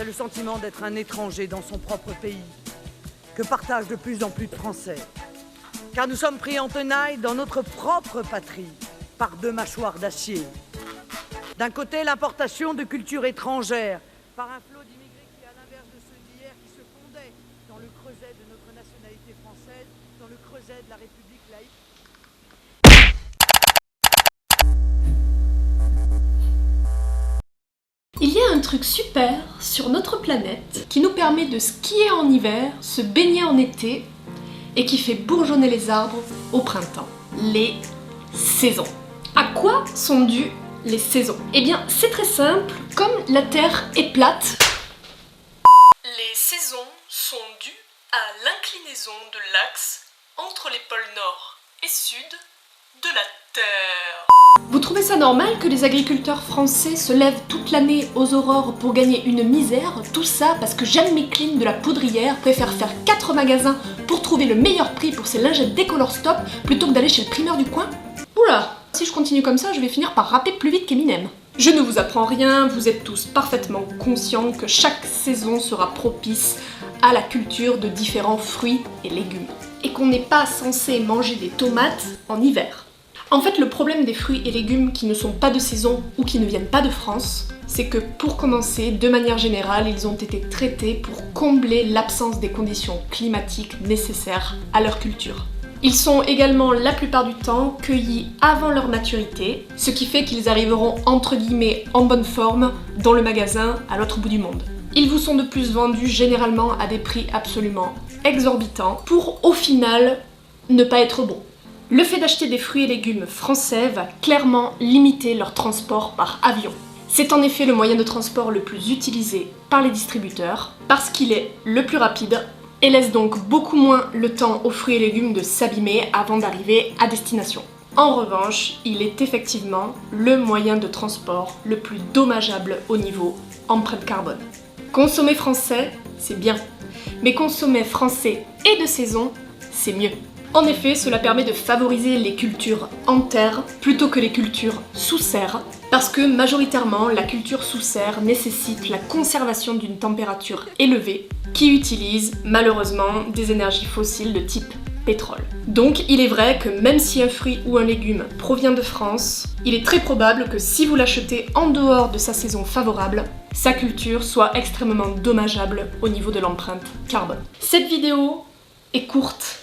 c'est le sentiment d'être un étranger dans son propre pays, que partagent de plus en plus de Français. Car nous sommes pris en tenaille dans notre propre patrie, par deux mâchoires d'acier. D'un côté, l'importation de cultures étrangères, par un flot d'immigrés qui, à l'inverse de ceux d'hier, qui se fondaient dans le creuset de notre nationalité française, dans le creuset de la République laïque. Il y a un truc super sur notre planète qui nous permet de skier en hiver, se baigner en été et qui fait bourgeonner les arbres au printemps. Les saisons. À quoi sont dues les saisons? Eh bien, c'est très simple, comme la Terre est plate, les saisons sont dues à l'inclinaison de l'axe entre les pôles nord et sud de la Terre. Vous trouvez ça normal que les agriculteurs français se lèvent toute l'année aux aurores pour gagner une misère? Tout ça parce que Jeanne Mécline de la Poudrière préfère faire 4 magasins pour trouver le meilleur prix pour ses lingettes Décolore Stop plutôt que d'aller chez le primeur du coin? Oula, si je continue comme ça, je vais finir par rapper plus vite qu'Eminem. Je ne vous apprends rien, vous êtes tous parfaitement conscients que chaque saison sera propice à la culture de différents fruits et légumes. Et qu'on n'est pas censé manger des tomates en hiver. En fait, le problème des fruits et légumes qui ne sont pas de saison ou qui ne viennent pas de France, c'est que pour commencer, de manière générale, ils ont été traités pour combler l'absence des conditions climatiques nécessaires à leur culture. Ils sont également la plupart du temps cueillis avant leur maturité, ce qui fait qu'ils arriveront entre guillemets en bonne forme dans le magasin à l'autre bout du monde. Ils vous sont de plus vendus généralement à des prix absolument exorbitants pour au final ne pas être bons. Le fait d'acheter des fruits et légumes français va clairement limiter leur transport par avion. C'est en effet le moyen de transport le plus utilisé par les distributeurs parce qu'il est le plus rapide et laisse donc beaucoup moins le temps aux fruits et légumes de s'abîmer avant d'arriver à destination. En revanche, il est effectivement le moyen de transport le plus dommageable au niveau empreinte carbone. Consommer français, c'est bien, mais consommer français et de saison, c'est mieux. En effet, cela permet de favoriser les cultures en terre plutôt que les cultures sous serre, parce que majoritairement, la culture sous serre nécessite la conservation d'une température élevée, qui utilise malheureusement des énergies fossiles de type pétrole. Donc il est vrai que même si un fruit ou un légume provient de France, il est très probable que si vous l'achetez en dehors de sa saison favorable, sa culture soit extrêmement dommageable au niveau de l'empreinte carbone. Cette vidéo est courte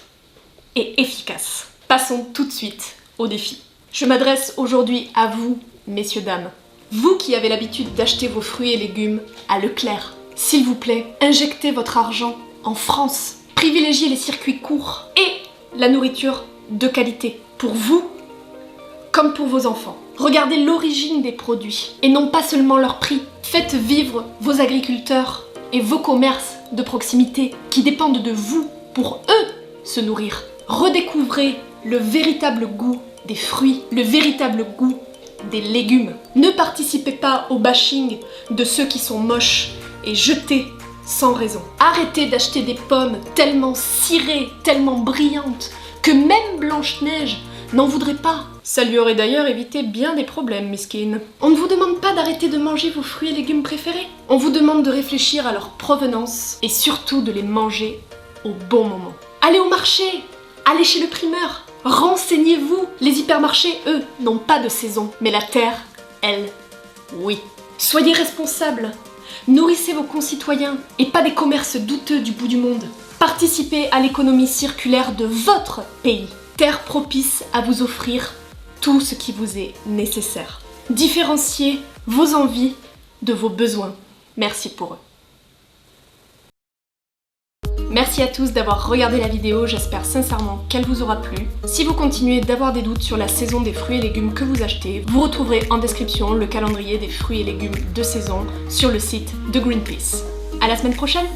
et efficace. Passons tout de suite au défi. Je m'adresse aujourd'hui à vous, messieurs, dames. Vous qui avez l'habitude d'acheter vos fruits et légumes à Leclerc. S'il vous plaît, injectez votre argent en France. Privilégiez les circuits courts et la nourriture de qualité. Pour vous, comme pour vos enfants. Regardez l'origine des produits et non pas seulement leur prix. Faites vivre vos agriculteurs et vos commerces de proximité qui dépendent de vous pour eux se nourrir. Redécouvrez le véritable goût des fruits, le véritable goût des légumes. Ne participez pas au bashing de ceux qui sont moches et jetés sans raison. Arrêtez d'acheter des pommes tellement cirées, tellement brillantes, que même Blanche-Neige n'en voudrait pas. Ça lui aurait d'ailleurs évité bien des problèmes, mesquine. On ne vous demande pas d'arrêter de manger vos fruits et légumes préférés. On vous demande de réfléchir à leur provenance et surtout de les manger au bon moment. Allez au marché! Allez chez le primeur, renseignez-vous. Les hypermarchés, eux, n'ont pas de saison, mais la terre, elle, oui. Soyez responsables, nourrissez vos concitoyens et pas des commerces douteux du bout du monde. Participez à l'économie circulaire de votre pays. Terre propice à vous offrir tout ce qui vous est nécessaire. Différenciez vos envies de vos besoins. Merci pour eux. Merci à tous d'avoir regardé la vidéo, j'espère sincèrement qu'elle vous aura plu. Si vous continuez d'avoir des doutes sur la saison des fruits et légumes que vous achetez, vous retrouverez en description le calendrier des fruits et légumes de saison sur le site de Greenpeace. À la semaine prochaine!